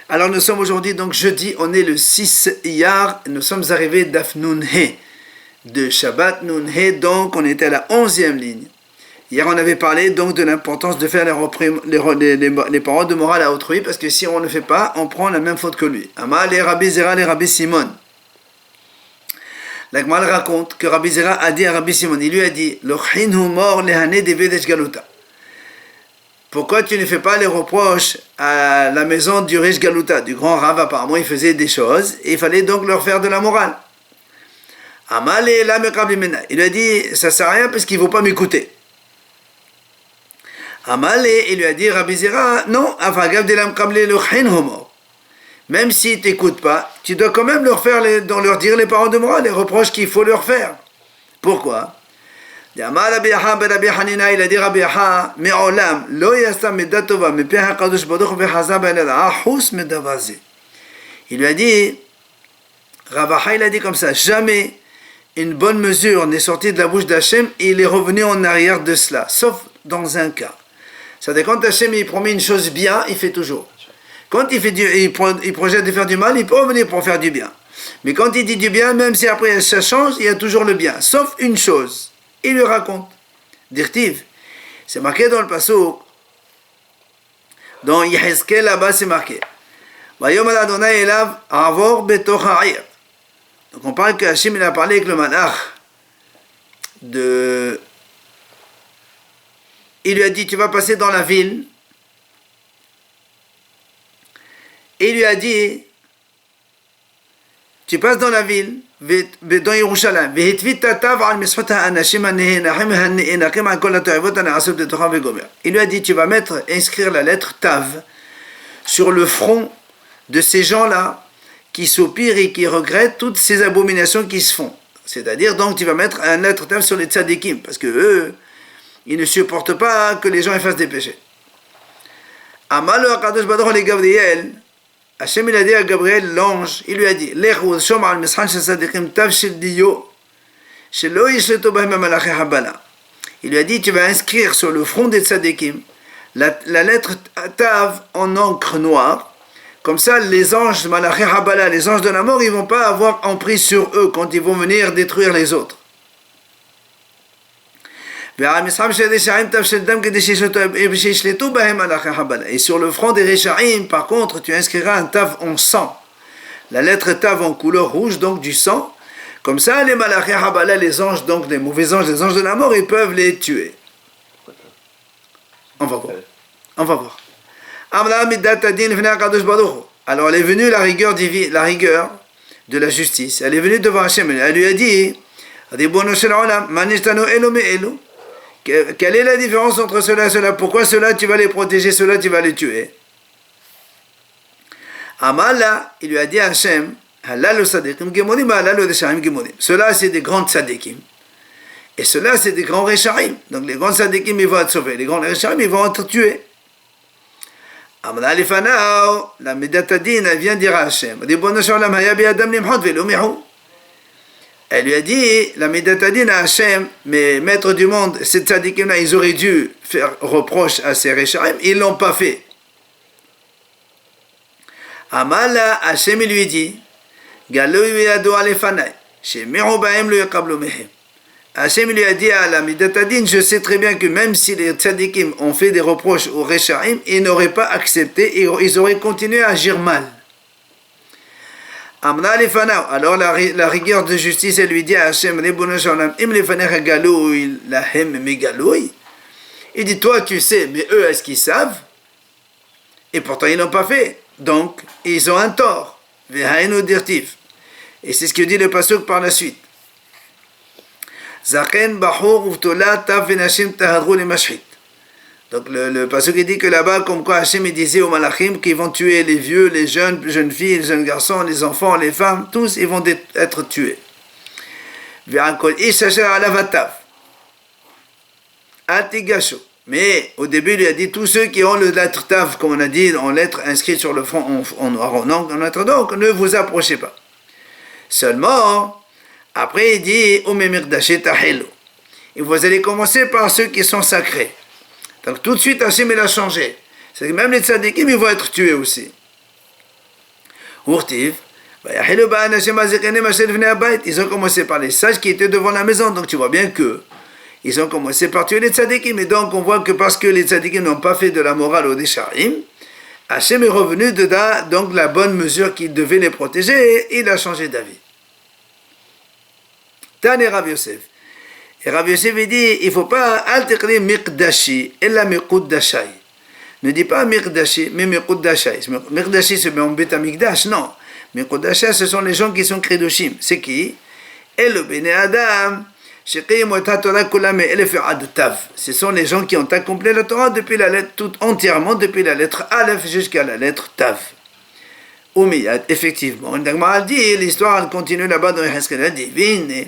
Alors nous sommes aujourd'hui, donc jeudi, on est le 6 Iyar, nous sommes arrivés d'Af Nun He, de Shabbat Nun He, donc on était à la 11e ligne. Hier on avait parlé donc de l'importance de faire les paroles de morale à autrui, parce que si on ne le fait pas, on prend la même faute que lui. Ama les Rabbi Zera, les Rabbi Simon. La Gemara raconte que Rabbi Zera a dit à Rabbi Simon, il lui a dit, L'ochin humor lehane de Vedesh Galuta. Pourquoi tu ne fais pas les reproches à la maison du Rish Galuta, du grand Rav? Apparemment, il faisait des choses et il fallait donc leur faire de la morale. Il lui a dit, ça ne sert à rien parce qu'il ne veut pas m'écouter. Il lui a dit, Rabbi Zera, non, même s'ils ne t'écoutent pas, tu dois quand même leur dire les paroles de morale, les reproches qu'il faut leur faire. Pourquoi? Il a dit Rabbi Yaha, il lui a dit, Ravaha, il a dit comme ça, jamais une bonne mesure n'est sortie de la bouche d'Hachem et il est revenu en arrière de cela, sauf dans un cas. C'est-à-dire quand Hachem il promet une chose bien, il fait toujours. Quand il projette de faire du mal, il peut revenir pour faire du bien. Mais quand il dit du bien, même si après ça change, il y a toujours le bien, sauf une chose. Il lui raconte. Dirtiv, c'est marqué dans le pasuk. Dans Yehezkel là-bas, c'est marqué. Donc on parle que Hachem il a parlé avec le malach de. Il lui a dit, tu vas passer dans la ville. Et il lui a dit, tu passes dans la ville, dans Yerushalayim, il lui a dit, tu vas inscrire la lettre Tav sur le front de ces gens-là qui soupirent et qui regrettent toutes ces abominations qui se font. C'est-à-dire, donc, tu vas mettre un lettre Tav sur les tzadikim, parce que eux, ils ne supportent pas que les gens fassent des péchés. Amalo Akadosh Baruch Hu Gabriel, Hachem il a dit à Gabriel, l'ange, il lui a dit, il lui a dit, tu vas inscrire sur le front des tzadikim la lettre Tav en encre noire, comme ça les anges, les anges de la mort, ils ne vont pas avoir emprise sur eux quand ils vont venir détruire les autres. Et sur le front des Rechaim, par contre, tu inscriras un tav en sang. La lettre tav en couleur rouge, donc du sang. Comme ça, les malachim habala, les anges, donc les mauvais anges, les anges de la mort, ils peuvent les tuer. On va voir. Alors, elle est venue la rigueur de la justice. Elle est venue devant Hachem. Elle lui a dit, quelle est la différence entre cela et cela? Pourquoi cela tu vas les protéger, cela tu vas les tuer? Amala, il lui a dit à Hachem, cela c'est des grands tzadikim. Et cela c'est des grands rechaim. Donc les grands tzadikim ils vont être sauvés, les grands rechaim ils vont être tués. Amala Lifanao, la Medatadine, elle vient dire à Hachem, elle lui a dit, la Médatadine à Hachem, mais maître du monde, ces tzadikim-là, ils auraient dû faire reproche à ces Rechaim, ils ne l'ont pas fait. Amala, Hachem lui dit, Hachem lui a dit à la Médatadine, je sais très bien que même si les tzadikim ont fait des reproches aux Rechaim, ils n'auraient pas accepté et ils auraient continué à agir mal. Alors la rigueur de justice, elle lui dit à Hachem, il dit, toi tu sais, mais eux est-ce qu'ils savent? Et pourtant ils n'ont pas fait, donc ils ont un tort. Et c'est ce que dit le pasuk par la suite. Donc le pasuk dit que là-bas, comme quoi Hachem il disait aux malachim qu'ils vont tuer les vieux, les jeunes filles, les jeunes garçons, les enfants, les femmes, tous ils vont être tués. Mais au début il lui a dit tous ceux qui ont le lettre tav, comme on a dit, en lettres inscrites sur le front en noir, en lettres, donc ne vous approchez pas. Seulement, après il dit et vous allez commencer par ceux qui sont sacrés. Donc tout de suite, Hachem il a changé. C'est que même les tzadikim, ils vont être tués aussi. Urtiv. Ils ont commencé par les sages qui étaient devant la maison. Donc tu vois bien que ils ont commencé par tuer les tzadikim. Et donc on voit que parce que les tzadikim n'ont pas fait de la morale au Desharim, Hachem est revenu de donc la bonne mesure qu'il devait les protéger et il a changé d'avis. Tane Rav Yosef. Et Rav Yosef dit, il ne faut pas alterner Miqdashi et la Miqdashai. Ne dis pas Miqdashi, mais Miqdashai. Miqdashi c'est en Beth Amikdash, non. Miqdashai ce sont les gens qui sont Kredoshim. C'est qui? Et le Bene Adam. Ce sont les gens qui ont accompli la Torah depuis la lettre, tout entièrement, depuis la lettre Aleph jusqu'à la lettre Tav. Oumiyad, effectivement. Dit, l'histoire elle continue là-bas dans Yehezkel divine.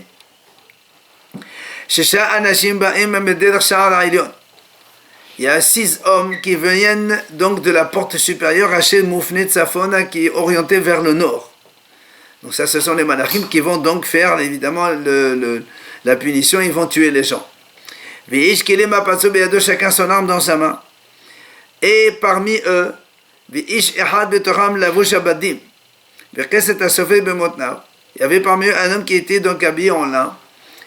Il y a 6 hommes qui viennent donc de la porte supérieure, Hachem Moufnet Safona, qui est orientée vers le nord. Donc ça, ce sont les malachim qui vont donc faire évidemment la punition, ils vont tuer les gens. Chacun son arme dans sa main. Et parmi eux, il y avait parmi eux un homme qui était donc habillé en lin.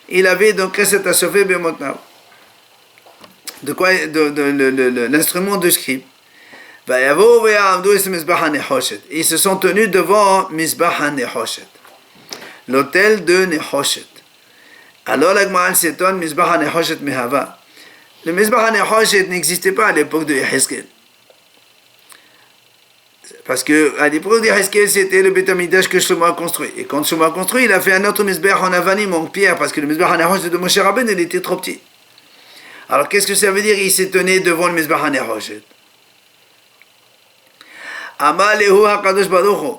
Il avait donc de quoi l'instrument de scribe. Ils se sont tenus devant Mizbah Nehoshet, l'autel de Nehoshet. Alors la Gemara s'étonne, Mizbah Nehoshet Mehava. Le Mizbah Nehoshet n'existait pas à l'époque de Yehezkel. Parce que à l'époque de Yehezkel, c'était le Beth Amikdash que Shlomo a construit. Et quand Shlomo a construit, il a fait un autre Mizbah en avanim, en pierre, parce que le Mizbah Nehoshet de Moshe Rabbeinu, il était trop petit. Alors qu'est-ce que ça veut dire? Il s'est tenu devant le Mizbah Nehoshet. Amalehu HaKadosh Baruch Hu.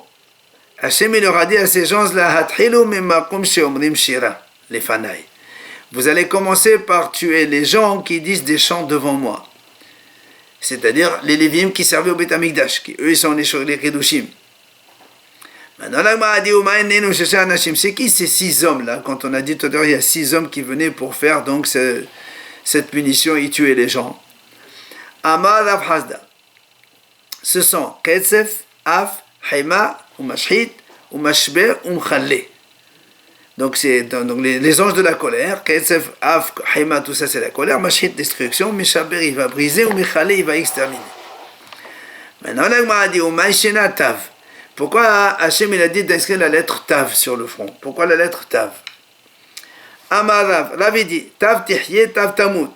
Hachem il leur a dit à ces gens-là, Hatchilu mimakom sheomrim shira lefanai. Vous allez commencer par tuer les gens qui disent des chants devant moi. C'est-à-dire les Lévim qui servaient au Beth Amikdash, qui eux ils sont les Kedushim. Maintenant là, a dit, c'est qui ces 6 hommes-là? Quand on a dit tout à l'heure, il y a 6 hommes qui venaient pour faire donc cette punition et tuer les gens. Amar Rav Hasda. Ce sont Ketzef, Af, Haima, Umashhit, Umashber, Umchalle. Donc c'est donc les anges de la colère, Ketzef, Af, Haima, tout ça c'est la colère, Mashhit, destruction, Mishaber il va briser, Umchalle il va exterminer. Maintenant là, il a dit, Umayshena Tav. Pourquoi Hachem il a dit d'inscrire la lettre Tav sur le front? Pourquoi la lettre Tav? Amar Rav, Rav dit, Tav Tihye, Tav Tamut.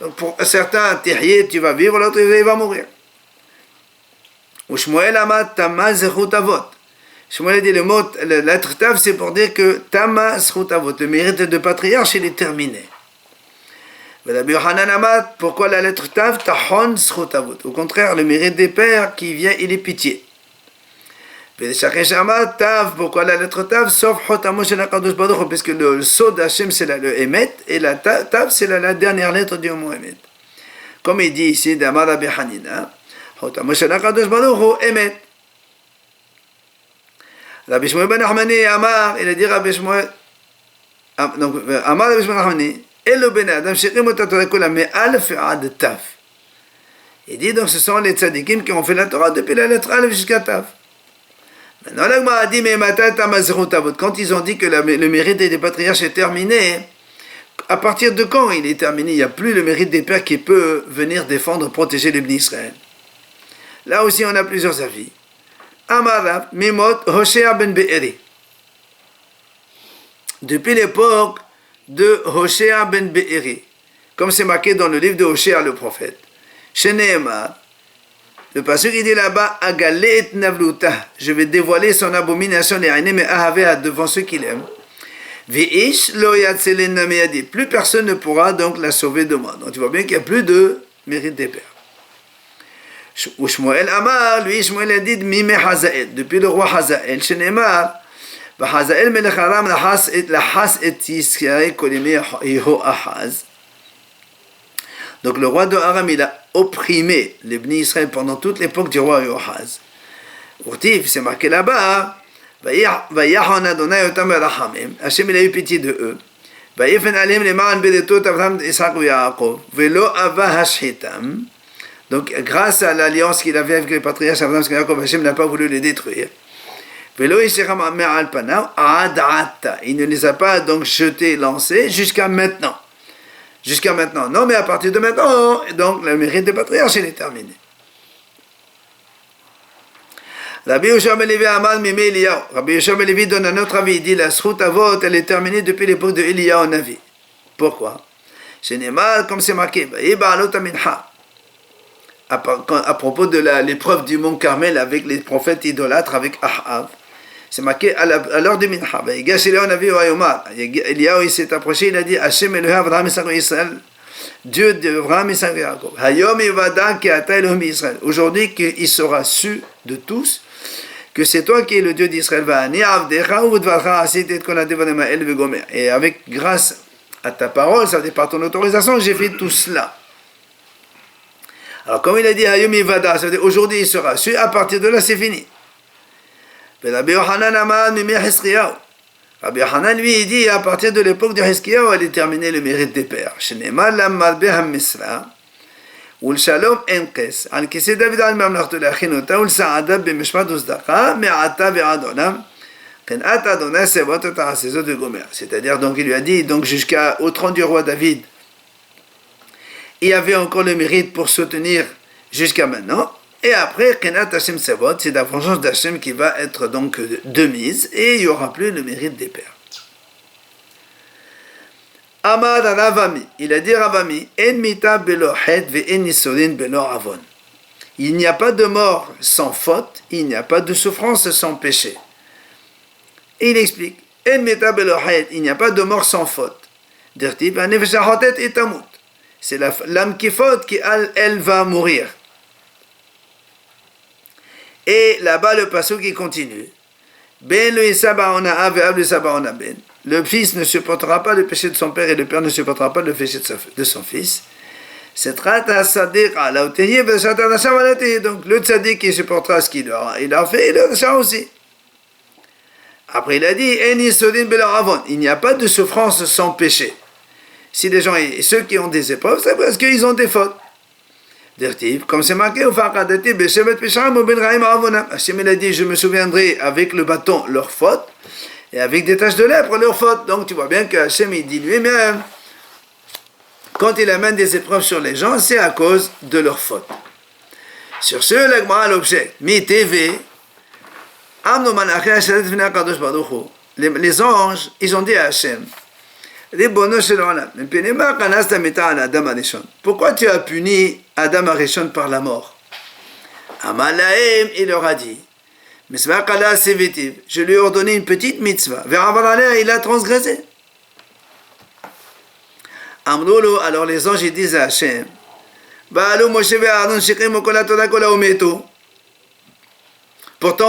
Donc pour certains, Tihye tu vas vivre, l'autre il va mourir. Ou Shmuel Amad Tama Zechut Avot. Shmuel dit le mot, la lettre Tav, c'est pour dire que Tama Zechut Avot, le mérite de patriarche, il est terminé. Rabbi Yochanan Amad, pourquoi la lettre Tav? Tahon Zechut Avot. Au contraire, le mérite des pères qui vient, il est pitié. Tav, pourquoi la lettre Tav? Sauf Hotamo Shel HaKadosh Baruch Hu, puisque le sceau d'Hachem c'est le Emet, et la Tav c'est la dernière lettre du mot Emet. Comme il dit ici, d'Amar Rabbi Hanina. Hotamo Shel HaKadosh Baruch Hu, Emet. Rabbi Shmuel ben Nachmani, Amar, il a dit Rabbi Shmuel, donc, Amar Rabbi Shmuel ben Nachmani, Elo ben Adam, Shekim Otatora Kula, mais Alef Ad Tav. Il dit donc ce sont les tzadikim qui ont fait la Torah depuis la lettre Alef jusqu'à Tav. Maintenant, l'Agma a dit, mais quand ils ont dit que le mérite des patriarches est terminé, à partir de quand il est terminé? Il n'y a plus le mérite des pères qui peut venir défendre, protéger les bénis Israël. Là aussi, on a plusieurs avis. Amarav, Mimot, Hoshea ben Be'eri. Depuis l'époque de Hoshea ben Be'eri, comme c'est marqué dans le livre de Hoshea le prophète, Sheneemar, le passage il dit là-bas, Agalet Navluta, je vais dévoiler son abomination et Aïné, mais Ahavea devant ceux qui l'aiment. Veish lo yatselen nameyadi, plus personne ne pourra donc la sauver de moi. Donc tu vois bien qu'il n'y a plus de mérite des pères. Ou Shmuel Amar, lui Shmuel a dit, Mime Hazael, depuis le roi Hazael, Shenemar, Hazael melech Aram lahas et Yisraël kolimé Yeho Ahaz. Donc le roi de Aram, il a opprimé les bénis Israël pendant toute l'époque du roi Yohaz. Urtif, c'est marqué là-bas, Vayahon Adonai otam berachamim, Hachem il a eu pitié de eux. Vayefen alim leman bedetot Avraham, Isaac ou Yaakov, velo ava hashchitam. Donc grâce à l'alliance qu'il avait avec les patriarches Avraham et Yaakov, Hachem n'a pas voulu les détruire. Il ne les a pas donc jetés, lancés jusqu'à maintenant. Jusqu'à maintenant. Non, mais à partir de maintenant, donc le mérite des patriarches, il est terminé. Rabbi Yoshua ben Levi Amal Mime Eliyahu. Rabbi Yoshua ben Levi donne un autre avis. Il dit la Srout Avot, elle est terminée depuis l'époque de Eliyahu Navi. Pourquoi? Chez Neymar, comme c'est marqué, à propos de l'épreuve du mont Carmel avec les prophètes idolâtres, avec Ahav. C'est marqué à l'heure du Mincha. Eliyahu, il s'est approché, il a dit Hashem Elohim Avraham Isaac Israël, Dieu d'Avraham Isaac et Jacob. Hayom Yivada Ki Ata Elohim Israël. Aujourd'hui, il sera su de tous que c'est toi qui es le Dieu d'Israël. Et avec grâce à ta parole, ça veut dire par ton autorisation, j'ai fait tout cela. Alors, comme il a dit Hayom Yivada, ça veut dire aujourd'hui il sera su, à partir de là, c'est fini. Rabbi Yochanan Amad Mimeh Hiskiyahu. Rabbi Yochanan, lui, il dit à partir de l'époque de Hiskiyahu, elle est terminée le mérite des pères. Shnema lam malbe ha-misra, ul shalom enkes, al kisi David al mamlachtu lachinota, ul sa'ada b'mishpat uzdaka, me'ata ve'ad olam, ken at Adonai sevot et ha'asezot ve'gomer. C'est-à-dire, donc, il lui a dit, donc, jusqu'au trône du roi David, il y avait encore le mérite pour soutenir jusqu'à maintenant. Et après, Kenat Hashem Savot, c'est la vengeance d'Hashem qui va être donc de mise, et il n'y aura plus le mérite des pères. Amad Ravami, il a dit Ravami, En mita belo het ve en nisorin belo avon. Il n'y a pas de mort sans faute, il n'y a pas de souffrance sans péché. Et il explique, En mita belo het, il n'y a pas de mort sans faute. Dirtib, an nefesh hachotet et tamut. C'est l'âme qui faute qui, elle va mourir. Et là-bas, le passage qui continue. Ben le Isabaona ve Isabaona ben. Le fils ne supportera pas le péché de son père et le père ne supportera pas le péché de son fils. C'est Trata Sadiq ala Uteye ve Satan Shavalati. Donc le Tzadik qui supportera ce qu'il a fait et le Rachar aussi. Après il a dit Eni Sodin Belavon. Il n'y a pas de souffrance sans péché. Si les gens, et ceux qui ont des épreuves, c'est parce qu'ils ont des fautes. Comme c'est marqué, Hashem il a dit, je me souviendrai avec le bâton leur faute, et avec des taches de lèpre leur faute. Donc tu vois bien que Hashem il dit lui-même, quand il amène des épreuves sur les gens, c'est à cause de leur faute. Sur ce, la Gemara l'objecte, les anges, ils ont dit à Hashem, pourquoi tu as puni Adam Arishon par la mort? Amalaim, il leur a dit, je lui ai ordonné une petite mitzvah. Il a transgressé. Alors les anges ils disent à Hachem, pourtant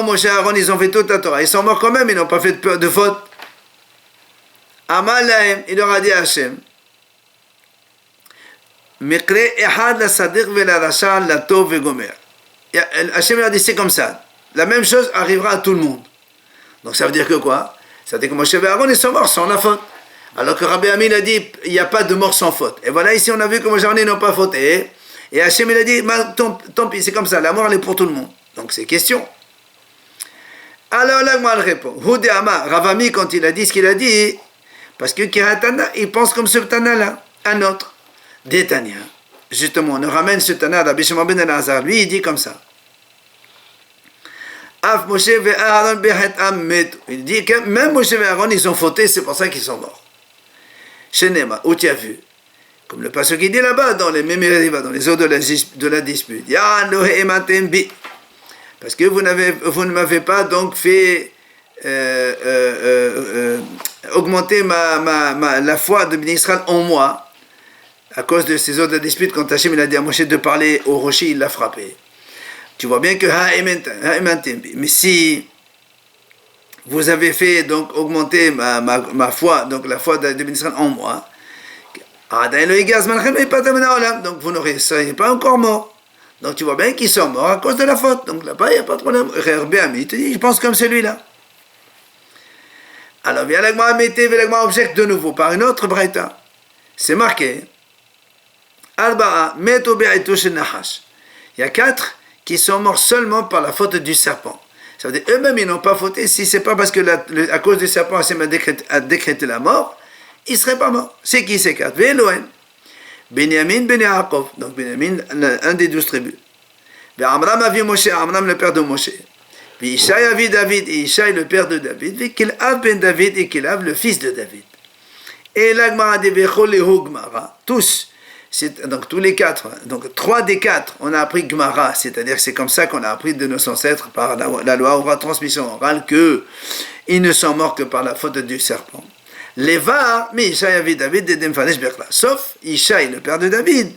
Moshe et Aaron ils ont fait toute la Torah, ils sont morts quand même, ils n'ont pas fait de faute. Amalaim, il leur a dit à Hachem, Hachem a dit c'est comme ça, la même chose arrivera à tout le monde. Donc ça veut dire que quoi? Ça veut dire que Moshe et Aaron ils sont morts sans la faute. Alors que Rabbi Ami a dit il n'y a pas de mort sans faute. Et voilà ici on a vu que Moshe et Aaron n'ont pas fauté. Et Hachem il a dit tant pis c'est comme ça, la mort elle est pour tout le monde. Donc c'est question. Alors là moi elle répond, Ravami quand il a dit ce qu'il a dit, parce que Kiratana, il pense comme ce Tana-là, un autre. Détania. Justement, on ramène ce Tana, Rabbi Shimon ben Elazar. Lui, il dit comme ça. Il dit que même Moshe et Aaron, ils ont fauté, c'est pour ça qu'ils sont morts. Chez Nema, où tu as vu? Comme le passage qui dit là-bas, dans les Mémériva, dans les eaux de la dispute. Parce que vous ne m'avez pas donc fait augmenter la foi de Ben Israël en moi, à cause de ces autres disputes, quand Hachem il a dit à Moshe de parler au rocher, il l'a frappé. Tu vois bien que mais si vous avez fait donc augmenter ma foi, donc la foi de Ben Israël en moi, donc vous ne seriez pas encore mort. Donc tu vois bien qu'ils sont morts à cause de la faute. Donc là-bas, il n'y a pas de problème. Il te dit, je pense comme celui-là. Alors, vient l'agma mété, l'agma objecte de nouveau par une autre braïta. C'est marqué. Arba'a meto be'aitu shel nahash. Il y a 4 qui sont morts seulement par la faute du serpent. Ça veut dire eux-mêmes, ils n'ont pas fauté. Si c'est pas parce que à cause du serpent, Hachem a décrété la mort, ils ne seraient pas morts. C'est qui ces quatre? Véloen. Benyamin, Ben Yaakov. Donc Benyamin, un des 12 tribus. Amram a vu Moshe, Amram le père de Moshe. Ishaï a vu David, et Ishaï le père de David. Kilhav ben David, et Kilhav le fils de David. Et l'Agmara de Bechol et Gmara, tous. Donc tous les quatre, donc 3 des 4, on a appris Gemara, c'est-à-dire que c'est comme ça qu'on a appris de nos ancêtres par la loi orale, transmission orale, qu'ils ne sont morts que par la faute du serpent. Les var, mais Ishaï avait David de Demfanesh Berkla, sauf Ishaï, le père de David,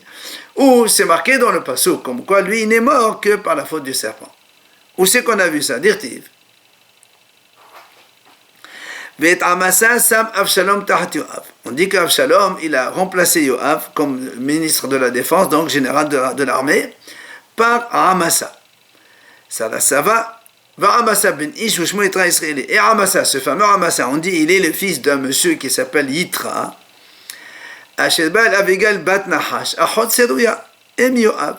où c'est marqué dans le passage, comme quoi lui il n'est mort que par la faute du serpent. Où c'est qu'on a vu ça? Dirtiv. On dit qu'Avshalom, il a remplacé Yoav comme ministre de la Défense, donc général de l'armée, par Amasa. Ça va. Amasa ben Ish, Ushmo Yitra Israëli. Et Amasa, ce fameux Amasa, on dit il est le fils d'un monsieur qui s'appelle Yitra, Ashebal Avigal Bat Nahash, Achot Seruya, et Yoav,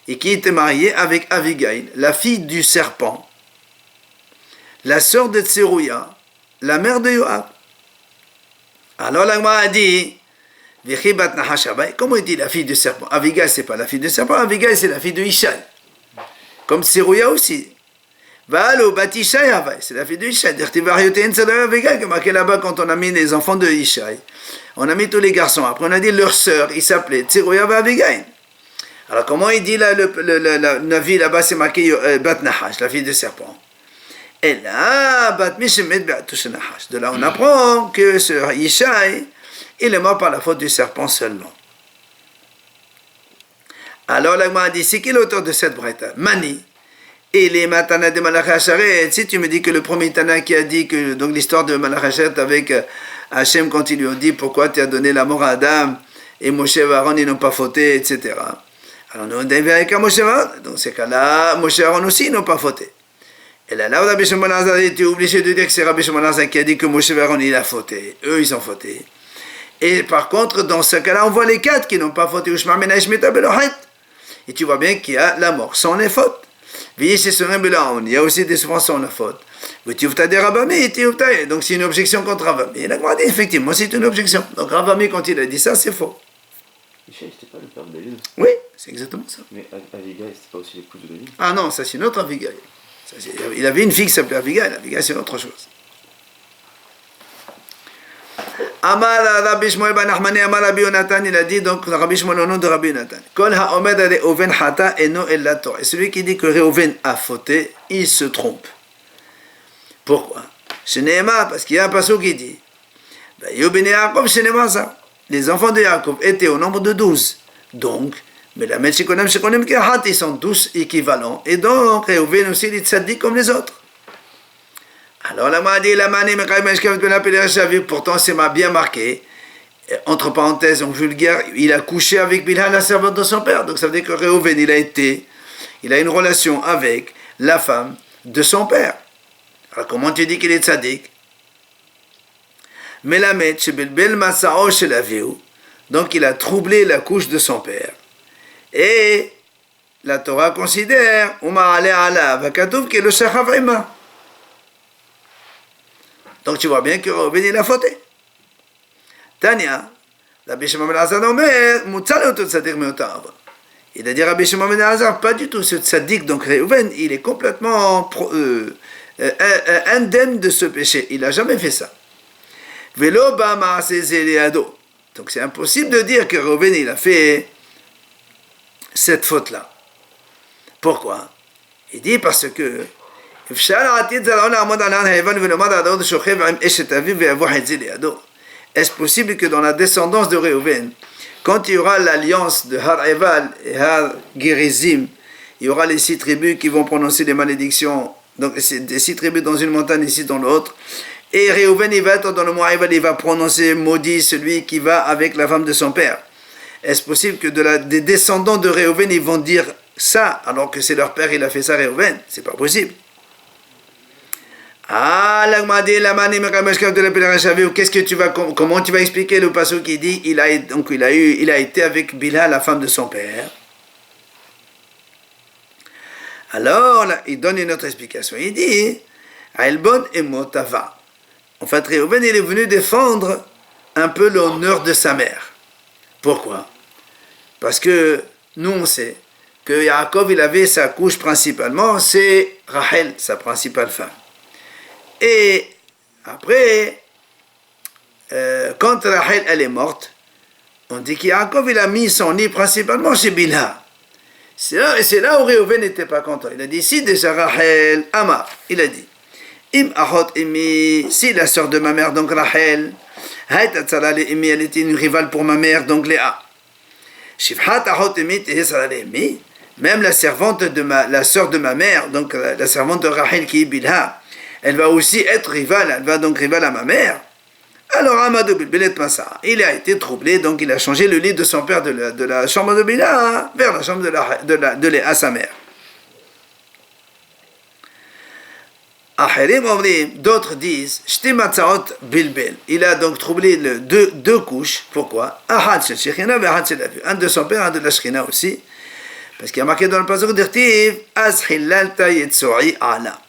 et qui était marié avec Avigail, la fille du serpent, la sœur de Tserouya, la mère de Yoav. Alors l'Agma a dit, comment il dit la fille du serpent? Avigail, c'est pas la fille du serpent, Avigail, c'est la fille de Ishaï. Comme Tserouya aussi. Valo, Bat Ishaï, c'est la fille de Ishaï. Avigail, comme marqué là-bas quand on a mis les enfants de Ishaï. On a mis tous les garçons. Après, on a dit leur sœur, ils s'appelaient Tserouya et Avigail. Alors, comment il dit là, la vie là-bas, c'est marqué Bat Nahash, la fille du serpent. Et là, de là, on apprend que ce Yishai, il est mort par la faute du serpent seulement. Alors, l'Agma a dit, c'est qui l'auteur de cette braïta? Mani. Et les Matana de Malachasharet, si tu me dis que le premier Tana qui a dit que, donc l'histoire de Malachasharet avec Hachem, quand ils lui ont dit pourquoi tu as donné la mort à Adam, et Moshe et Aaron, ils n'ont pas fauté, etc. Alors, nous, on devait avec Moshe et Aaron. Dans ces cas-là, Moshe et Aaron aussi, ils n'ont pas fauté. Et là, Rabbi Shimon Azar était obligé de dire que c'est Rabbi Shimon Azar qui a dit que Moshe et Aaron, il a fauté. Eux, ils ont fauté. Et par contre, dans ce cas-là, on voit les 4 qui n'ont pas fauté. Et tu vois bien qu'il y a la mort sans les fautes. Il y a aussi des souffrances sans la faute. Donc c'est une objection contre Ravami. Il a dit effectivement, c'est une objection. Donc Ravami, quand il a dit ça, c'est faux. Michel, c'était pas le père de David? Oui, c'est exactement ça. Mais Avigail, c'était pas aussi l'épouse de David? Ah non, ça c'est une autre Avigail. Il avait une fille qui s'appelait Avigail. Avigail, c'est autre chose. Amar Rabbi Shmuel ben Nachmani, Amar Rabbi Yonatan, il a dit donc Rabbi Shmuel au nom de Rabbi Yonatan. Kol ha'omed Reuven hata eno el la Torah. Et celui qui dit que Reuven a fauté, il se trompe. Pourquoi? Shneema, parce qu'il y a un passage qui dit Yobene Yaakov Shneema ça. Les enfants de Yaakov étaient au nombre de 12. Donc, mais la Melamed Shekonem Kehat, ils sont tous équivalents. Et donc, Reuven aussi, il est tzaddik comme les autres. Alors, la Mahdi, la Mani, pourtant, c'est bien marqué. Entre parenthèses, en vulgaire, il a couché avec Bilha, la servante de son père. Donc, ça veut dire que Reuven, il a une relation avec la femme de son père. Alors, comment tu dis qu'il est tzaddik? Melamed, Shebelbel Masao Shelaviu. Donc, il a troublé la couche de son père. Et la Torah considère, Uma ale ala, vakatouv, que le Shachav Ima. Donc tu vois bien que Reuven il a fauté. Tania, Rabbi Shimon ben Azar omer, mutzal auto tzaddik meotav. Il a dit Rabbi Shimon ben Azar, pas du tout ce tzaddik, donc Reuven, il est complètement indemne de ce péché. Il n'a jamais fait ça. Velo ba ma'aseh zeliado. Donc c'est impossible de dire que Reuven il a fait cette faute-là. Pourquoi? Il dit parce que est-ce possible que dans la descendance de Reuven, quand il y aura l'alliance de Har Eval et Har Gerizim, il y aura les 6 tribus qui vont prononcer les malédictions, donc des 6 tribus dans une montagne, ici dans l'autre, et Reuven il va être dans le mont Eval, il va prononcer maudit celui qui va avec la femme de son père. Est-ce possible que des descendants de Reuven ils vont dire ça, alors que c'est leur père, il a fait ça Reuven? C'est pas possible. Ah, qu'est-ce que tu vas, comment tu vas expliquer le passage qui dit il a été avec Bilha, la femme de son père. Alors, là, il donne une autre explication. Il dit, Aelbon et Motava. En fait, Réhouven, il est venu défendre un peu l'honneur de sa mère. Pourquoi? Parce que nous, on sait que Yaakov, il avait sa couche principalement, c'est Rachel, sa principale femme. Et après, quand Rachel, elle est morte, on dit que Yaakov, il a mis son nid principalement chez Bilha. C'est là où Réhouven n'était pas content. Il a dit, si déjà Rachel, Amar, il a dit, Im Ahot Imi, si la sœur de ma mère, donc Rachel, Haït Atzala le Imi, elle était une rivale pour ma mère, donc Léa. Shifhat Ahot Imi, Tehesala le Imi, même la servante de la sœur de ma mère, donc la servante de Rachel qui est Bilha, elle va aussi être rivale, elle va donc rivale à ma mère. Alors Amadou Bilbelet Massa, il a été troublé, donc il a changé le lit de son père de la chambre de Bilha vers la chambre de Léa, sa mère. D'autres disent, il a donc troublé deux couches. Pourquoi? Un de son père, un de la Shekhinah aussi. Parce qu'il y a marqué dans le passage d'Irtiv, Azhilalta Yetzori Ala.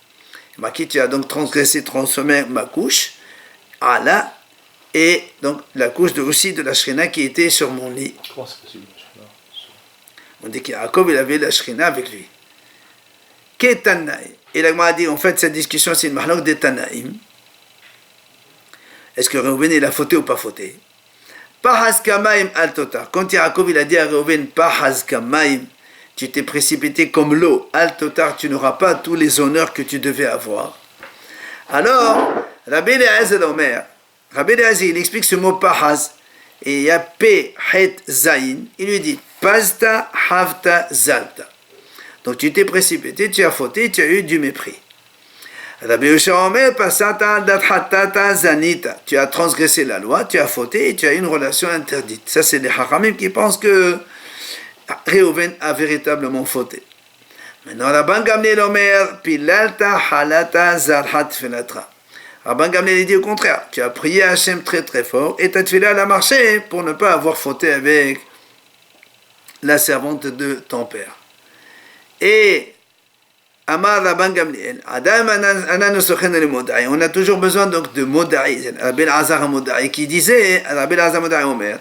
Il a marqué, tu as donc transformé ma couche, Ala, et donc la couche aussi de la Shekhinah qui était sur mon lit. Comment c'est possible? On dit qu'Yaakov, il avait la Shekhinah avec lui. Ketanaï. Et l'Agma a dit, en fait, cette discussion, c'est une mahlok de Tanaïm. Est-ce que Réhouven, il a fauté ou pas fauté? Pahaz kamaim al totar. Quand Yaakov, il a dit à Réhouven, Pahaz kamaim, tu t'es précipité comme l'eau, al totar, tu n'auras pas tous les honneurs que tu devais avoir. Alors, Rabbi Eliezer Omer, Rabbi Eliezer, il explique ce mot Pahaz, et il y a P, Het, Zayin, il lui dit, Pazta, Havta, Zalta. Donc tu t'es précipité, tu as fauté, tu as eu du mépris. Rabbi Yehoshua Omer, Pasata, Dathatata, Zanita. Tu as transgressé la loi, tu as fauté et tu as eu une relation interdite. Ça, c'est les Hachamim qui pensent que Réhouven a véritablement fauté. Maintenant, Rabban Gamliel Omer, Pilalta, Halata, Zarhat, Felatra. Rabban Gamliel dit au contraire, tu as prié à Hachem très très fort et ta tefila a marché pour ne pas avoir fauté avec la servante de ton père. Et Amar Rabban Gamliel, Adam Ananu Sochen le Modaï. On a toujours besoin donc de Modaï. Rabbi Elazar Modaï qui disait, Rabbi Elazar Modaï Omer,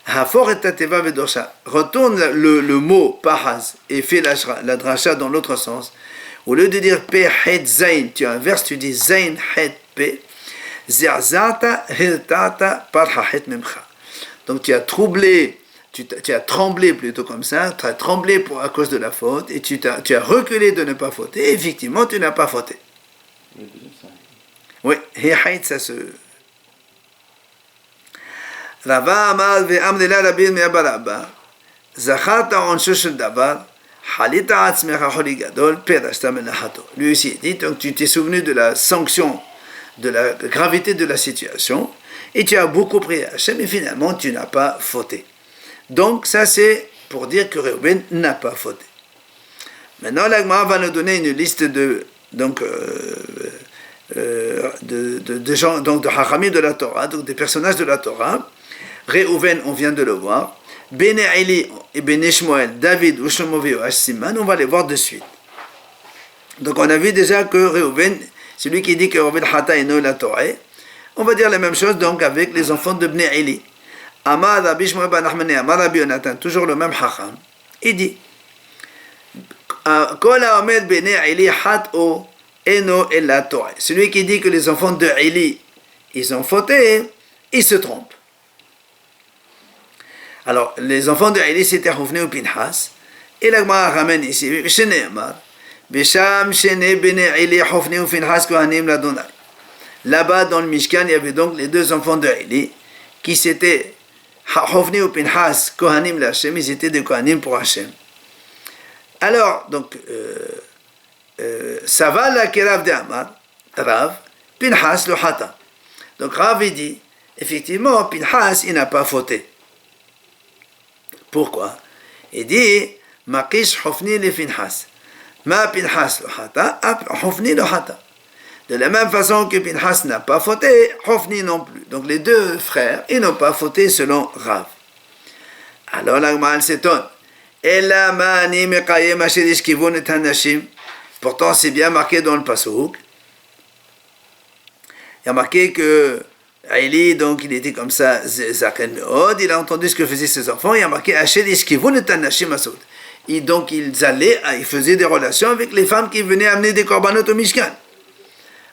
Hafor et Tateva Vedosha. Retourne le mot Pahaz et fais la dracha dans l'autre sens. Au lieu de dire Pe Het Zain, tu inverses, tu dis Zain Het Pe. Zerzata Hiltata Parhahet Memcha. Donc tu as troublé. Tu as tremblé plutôt comme ça, tu as tremblé à cause de la faute, et tu as reculé de ne pas fauter, et effectivement tu n'as pas fauté. Oui, ça se... Rava Amar ve'amnela Rabbi Me'abarabba, Zacharta onsho shel davar, Halita atzmecha holi gadol, perashta menachato. Lui aussi dit, donc tu t'es souvenu de la sanction, de la gravité de la situation, et tu as beaucoup prié à Hachem, et finalement tu n'as pas fauté. Donc, ça c'est pour dire que Réhouven n'a pas fauté. Maintenant, l'Agma va nous donner une liste de gens, donc de Hachamim de la Torah, donc des personnages de la Torah. Réhouven, on vient de le voir. Bene Eli et Bene Shmuel, David, Ushlomo et Siman, on va les voir de suite. Donc, on a vu déjà que Réhouven, celui qui dit que Réhouven Hata et la Torah, on va dire la même chose donc avec les enfants de Bene Eli. Amar Rabbi Shmuel ben Nachmani, Amar Rabbi Yonatan, toujours le même Chacham, il dit Kol haomed bnei Eli hat'o eno ela Torah. Celui qui dit que les enfants de Eli, ils ont fauté, il se trompe. Alors, les enfants de Eli, c'était Hofni ou Pinhas, et la Gemara ramène ici, Shene'amar, Besham Shene bnei Eli, Hofni ou Pinhas, Kohanim l'Adonai. Là-bas, dans le Mishkan, il y avait donc les deux enfants de Eli, qui s'étaient Hofni ou Pinhas, Kohanim l'Hachem, ils étaient des Kohanim pour Hachem. Alors, donc, ça va la Kerav de Amar, Rav, Pinhas le Hata. Donc, Rav, il dit, effectivement, Pinhas, il n'a pas fauté. Pourquoi? Il dit, Makish Hofni le Pinhas. Ma Pinhas le Hata, Hofni le Hata. De la même façon que Pinhas n'a pas fauté, Hofni non plus. Donc les deux frères, ils n'ont pas fauté selon Rav. Alors la Gemara s'étonne. Ela ma'ani meqayem asher yishkivun et hanashim. Pourtant, c'est bien marqué dans le Passouk. Il y a marqué que Aïli, donc il était comme ça, Zaken Meod, il a entendu ce que faisaient ses enfants, il y a marqué Asher Yishkivun et Tanashim Asod. Et donc ils faisaient des relations avec les femmes qui venaient amener des korbanot au Mishkan.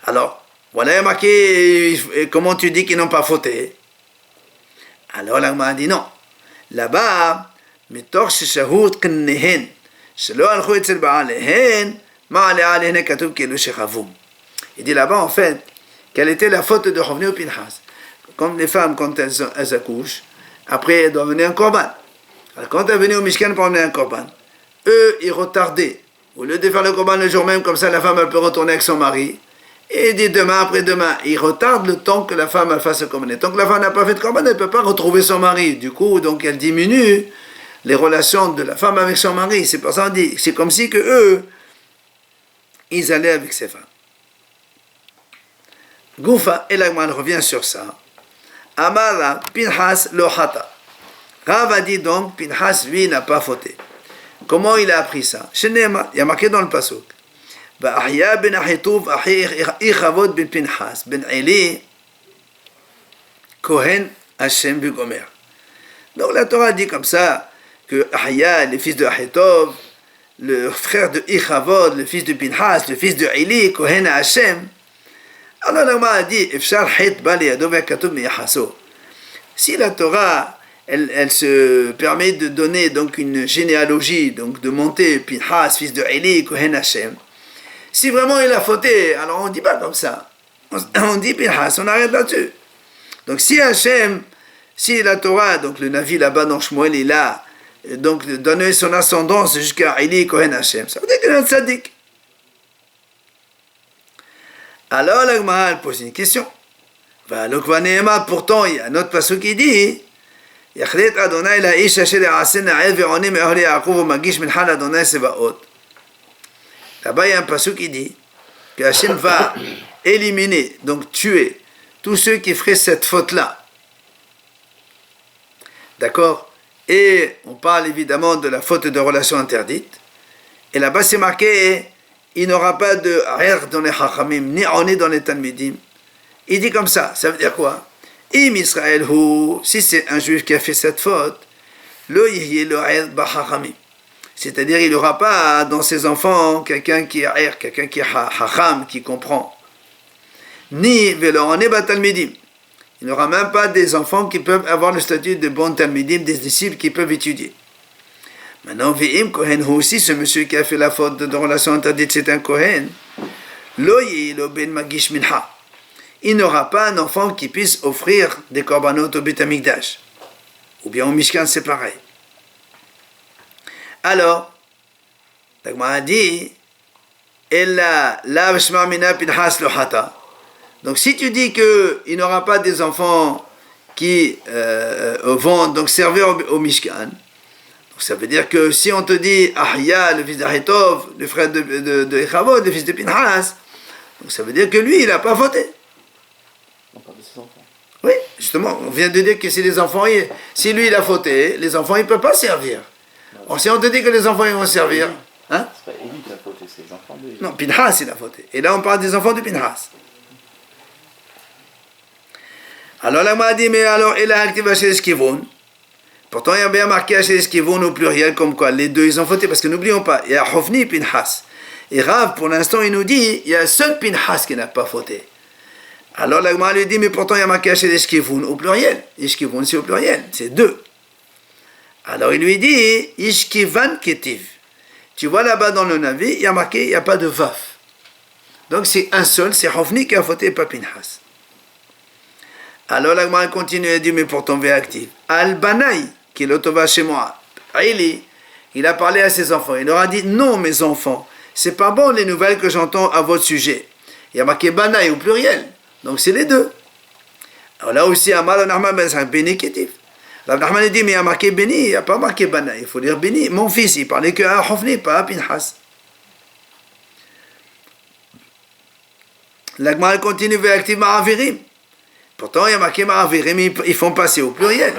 Alors, voilà, il y a marqué, comment tu dis qu'ils n'ont pas fauté? Alors l'Agma a dit non. Là-bas, Mitor Sheshahut Knehen, Shelo Alchu Etzel Ba'alehen, Ma'ale'alehen Katuv Kelu Shechavum. Il dit là-bas, en fait, quelle était la faute de Hovni ou Pinchas? Comme les femmes, quand elles accouchent, après elles doivent venir un korban. Alors quand elles venaient au Mishkan pour amener un korban, eux, ils retardaient. Au lieu de faire le korban le jour même, comme ça la femme elle peut retourner avec son mari, et dit demain, après-demain, ils retardent le temps que la femme elle fasse le korban. Et tant que la femme n'a pas fait de korban, elle ne peut pas retrouver son mari. Du coup, donc elle diminue les relations de la femme avec son mari. C'est pour ça qu'on dit, c'est comme si que eux, ils allaient avec ces femmes. Goufa, et l'Agman revient sur ça. Amara, Pinchas lohata. Rav a dit donc, Pinchas, lui, n'a pas fauté. Comment il a appris ça? Il y a marqué dans le Pasuk. Ba'ahya ben Ahitouv, Ichavod ben Pinchas, ben Eli, Kohen Hashem Bugomer. Donc la Torah dit comme ça, que Ahya, le fils de Ahitov, le frère de Ichavod, le fils de Pinchas, le fils de Eli, Kohen Hashem. Alors l'Agma a dit, si la Torah, elle se permet de donner donc une généalogie, donc de monter Pinchas, fils de Eli, Kohen Hashem, si vraiment il a fauté, alors on ne dit pas comme ça. On dit Pinchas, on arrête là-dessus. Donc si Hashem, si la Torah, donc le Navi là-bas dans Shmuel, il a donc donné son ascendance jusqu'à Eli, Kohen Hashem, ça veut dire qu'il est un tzaddik. Alors la Gemara pose une question. Pourtant, il y a un autre passage qui dit Yachlet Adonai la ish asher ya'aseh na'el ve'onim me'ahli Yaakov u'magish mincha l'Adonai sebaot. Là-bas, il y a un passage qui dit que Hachem va éliminer, donc tuer, tous ceux qui feraient cette faute-là. D'accord? Et on parle évidemment de la faute de relation interdite. Et là-bas, c'est marqué il n'aura pas de air dans les Chachamim, ni on dans les Talmidim. Il dit comme ça veut dire quoi? Im Israël hu, si c'est un juif qui a fait cette faute, lo yihye lo air ba Chachamim. C'est-à-dire, il n'aura pas dans ses enfants quelqu'un qui est air, quelqu'un qui est Chacham, qui comprend. Ni velo on ba Talmidim. Il n'aura même pas des enfants qui peuvent avoir le statut de bons Talmidim, des disciples qui peuvent étudier. Maintenant, Ve'im Kohen aussi, ce monsieur qui a fait la faute de relation interdite, c'est un Kohen. Lo yilo ben magish minha. Il n'aura pas un enfant qui puisse offrir des korbanot au Beit Hamikdash. Ou bien au Mishkan, c'est pareil. Alors, l'Agma a dit, Ella lav shma mina pinhas lohata. Donc, si tu dis qu'il n'aura pas des enfants qui vont donc servir au Mishkan, ça veut dire que si on te dit Ahya, le fils d'Ahitov, le frère de Echavod, le fils de Pinchas, donc ça veut dire que lui, il n'a pas fauté. On parle de ses enfants. Oui, justement, on vient de dire que si les enfants, si lui il a fauté, les enfants ils ne peuvent pas servir. Alors, si on te dit que les enfants ils vont servir, hein? C'est pas Élie qui a fauté, c'est les enfants de Élie. Non, Pinchas il a fauté. Et là on parle des enfants de Pinchas. Alors là, m'a dit, mais alors, il a activé chez Skivon. Pourtant, il y a bien marqué chez Skivon au pluriel, comme quoi les deux ils ont fauté, parce que n'oublions pas, il y a Hofni et Pinchas. Et Rav, pour l'instant, il nous dit, il y a seul Pinchas qui n'a pas fauté. Alors l'Agma lui dit, mais pourtant il y a marqué chez Ishkivun au pluriel. Ishkivun c'est au pluriel, c'est deux. Alors il lui dit, Ishkivan Ketiv. Tu vois là-bas dans le Navi, il y a marqué, il n'y a pas de Vaf. Donc c'est un seul, c'est Hofni qui a fauté, pas Pinchas. Alors l'Agma continue et dit, mais pourtant V active. Al-Banaï, qui est l'Otova chez moi. Il a parlé à ses enfants. Il leur a dit, non mes enfants, c'est pas bon les nouvelles que j'entends à votre sujet. Il y a marqué Banaï au pluriel. Donc c'est les deux. Alors là aussi, Amar Nahman ben c'est un béni kétif. Rav Nahman dit, mais il y a marqué béni, il n'y a pas marqué Banaï. Il faut dire béni. Mon fils, il parlait que à Hofni, pas à Pinchas. L'Agma continue vers active Ma'avirim. Pourtant, il y a marqué Ma'avirim, ils font passer au pluriel.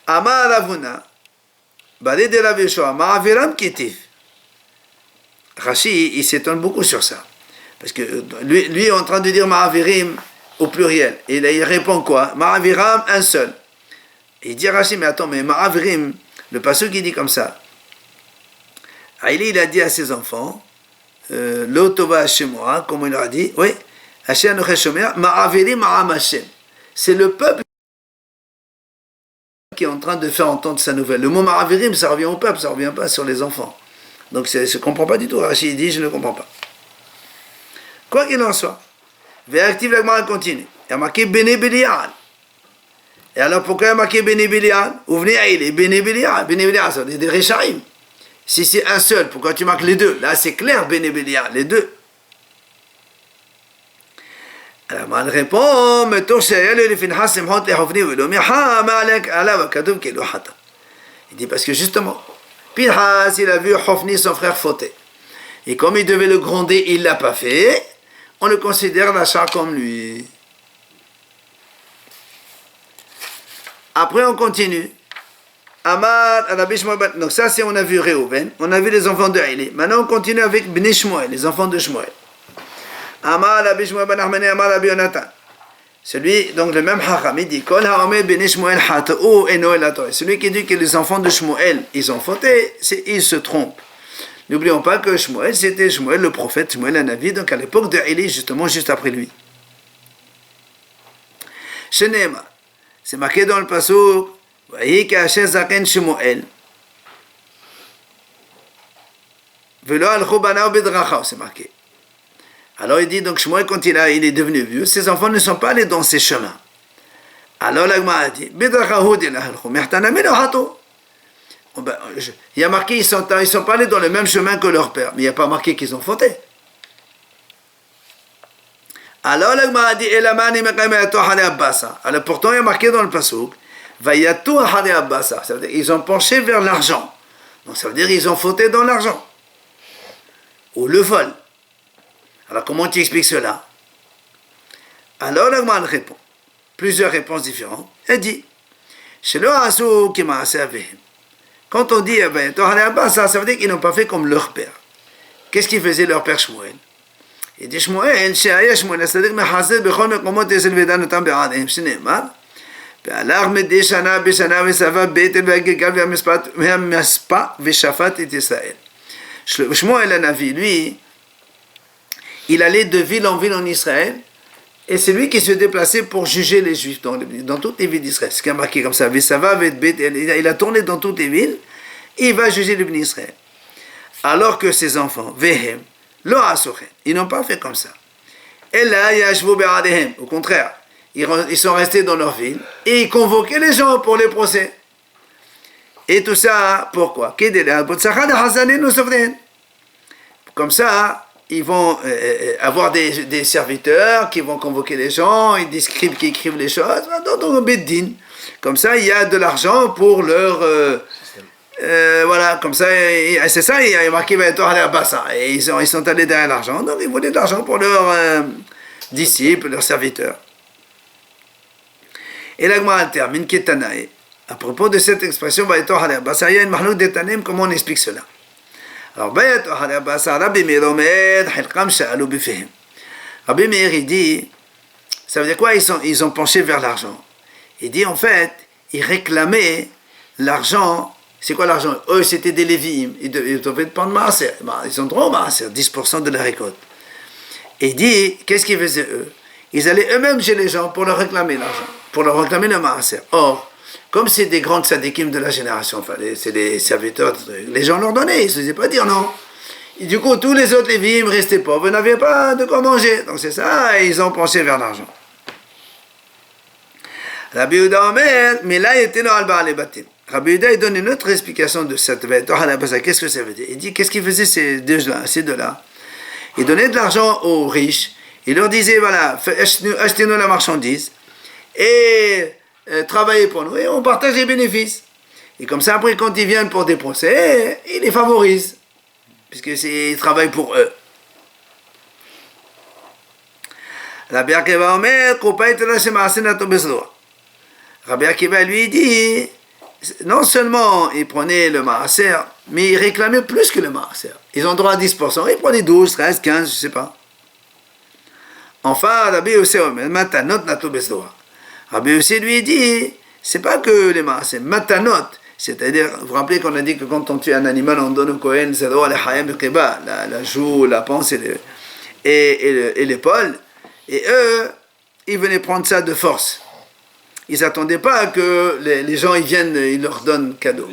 Amar Ravuna, Balé de la Veshoa, Ma'aviram Ketif. Rashi, il s'étonne beaucoup sur ça. Parce que lui est en train de dire Ma'avirim au pluriel. Et là, il répond quoi? Ma'aviram, un seul. Et il dit Rashi, mais attends, mais Ma'avirim, le passage qui dit comme ça. Aïli, il a dit à ses enfants, L'Otova Hashemora, comme il leur a dit, oui, Hashem Nocheshomer, Ma'avirim Ma'am Hashem. C'est le peuple qui est en train de faire entendre sa nouvelle. Le mot Ma'avirim, ça revient au peuple, ça ne revient pas sur les enfants. Donc je ne comprends pas du tout. Rashi dit, je ne comprends pas. Quoi qu'il en soit, Véactive la Gemara continue. Il y a marqué Bene Belial. Et alors pourquoi il y a marqué Bene Belial? Ou venez à il Bene Belial. Bene Belial, c'est des Récharim. Si c'est un seul, pourquoi tu marques les deux? Là c'est clair, Bene Belial, les deux. Alors il répond, mais il dit parce que justement, Pinhas, il a vu Hofni, son frère, fauter. Et comme il devait le gronder, il ne l'a pas fait, on le considère l'achat comme lui. Après, on continue. Amar, donc ça, c'est on a vu Réhouven, on a vu les enfants de Haïli. Maintenant, on continue avec Bnei Shmuel, les enfants de Shmuel. Amar, Rabbi Shmuel ben Ahmani, Amar, Rabbi Yonatan. Celui, donc le même Hacham, il dit Kol ha'omer Bnei Shmuel hata'u eno el haTorah. Celui qui dit que les enfants de Shmuel, ils ont fauté, ils se trompent. N'oublions pas que Shmuel, c'était Shmuel le prophète, Shmuel un Navi, donc à l'époque de Élie, justement, juste après lui. Shenema, c'est marqué dans le pasuk, voyez qu'Hashem zaken Shmuel. Velo alcho banav bedrachav, c'est marqué. Alors il dit, donc Shmuel, quand il est devenu vieux, ses enfants ne sont pas allés dans ses chemins. Alors l'Agma a dit, bedrachav il y a marqué, ils sont pas allés dans le même chemin que leur père, mais il n'y a pas marqué qu'ils ont fauté. Alors l'Agma a dit, alors pourtant il y a marqué dans le pasuk, ça veut dire ils ont penché vers l'argent. Donc ça veut dire ils ont fauté dans l'argent. Ou le vol. Alors comment tu expliques cela? Alors l'Agma répond. Plusieurs réponses différentes. Elle dit, quand on dit, ça veut dire qu'ils n'ont pas fait comme leur père. Qu'est-ce qu'il faisait leur père Shmuel? Il dit Shmuel, c'est-à-dire Shmuel le Navi, lui, il allait de ville en ville en Israël, et c'est lui qui se déplaçait pour juger les Juifs dans toutes les villes d'Israël. C'est marqué comme ça. Il a tourné dans toutes les villes, et il va juger les Bnei Israël. Alors que ses enfants, Vehem, Lo Asochem, ils n'ont pas fait comme ça. Et là, Yashvu Be'adehem, au contraire, ils sont restés dans leur ville, et ils convoquaient les gens pour les procès. Et tout ça, pourquoi? Comme ça, ils vont avoir des serviteurs qui vont convoquer les gens, des scribes qui écrivent les choses, dans un beddin. Comme ça, il y a de l'argent pour leur... voilà, comme ça, c'est ça, il y a marqué et ils sont allés derrière l'argent, donc ils voulaient de l'argent pour leurs disciples, leurs serviteurs. Et la Gemara termine, Ketanae. À propos de cette expression, comment on explique cela? Alors, Rabbi Meir, il dit, ça veut dire quoi? Ils ont penché vers l'argent. Il dit, en fait, ils réclamaient l'argent. C'est quoi l'argent? Eux, c'était des lévi'im. Ils devaient prendre maaser. Ils ont droit au maaser, 10% de la récolte. Et il dit, qu'est-ce qu'ils faisaient eux? Ils allaient eux-mêmes chez les gens pour leur réclamer l'argent, pour leur réclamer le maaser. Or, comme c'est des grandes sadikim de la génération, enfin, c'est des serviteurs, les gens leur donnaient, ils ne se faisaient pas dire non. Et du coup, tous les autres lévi'im restaient pauvres, vous n'aviez pas de quoi manger. Donc c'est ça, ils ont penché vers l'argent. Rabbi Yehuda Omer, mais là, il était dans Al-Ba'al Batim. Rabbi Yehuda, il donne une autre explication de cette bête. Qu'est-ce que ça veut dire? Il dit, qu'est-ce qu'ils faisaient ces deux-là? Ils donnaient de l'argent aux riches, ils leur disaient, voilà, achetez-nous la marchandise, et travaillez pour nous, et on partage les bénéfices. Et comme ça, après, quand ils viennent pour des procès, ils les favorisent, puisqu'ils travaillent pour eux. Rabbi Akiva Omer, Rabbi Akiva lui dit, non seulement ils prenaient le maaser, mais ils réclamaient plus que le maaser. Ils ont droit à 10%, ils prenaient 12, 13, 15, je sais pas. Enfin, Rabbi Yossi, matanot nato besdoa. Rabbi Yossi lui dit, c'est pas que les maaser, matanot, c'est-à-dire, vous vous rappelez qu'on a dit que quand on tue un animal, on donne au Kohen, c'est droit la joue, la panse et l'épaule, et eux, ils venaient prendre ça de force. Ils n'attendaient pas que les gens ils viennent, ils leur donnent cadeau.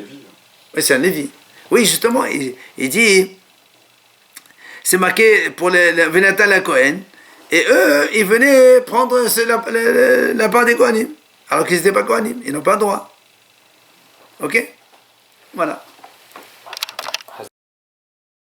Oui, c'est un Lévi. Oui, justement, il dit, c'est marqué pour les Venatan la Kohen, et eux, ils venaient prendre la part des Kohanim, alors qu'ils n'étaient pas Kohanim, ils n'ont pas le droit. Ok? Voilà.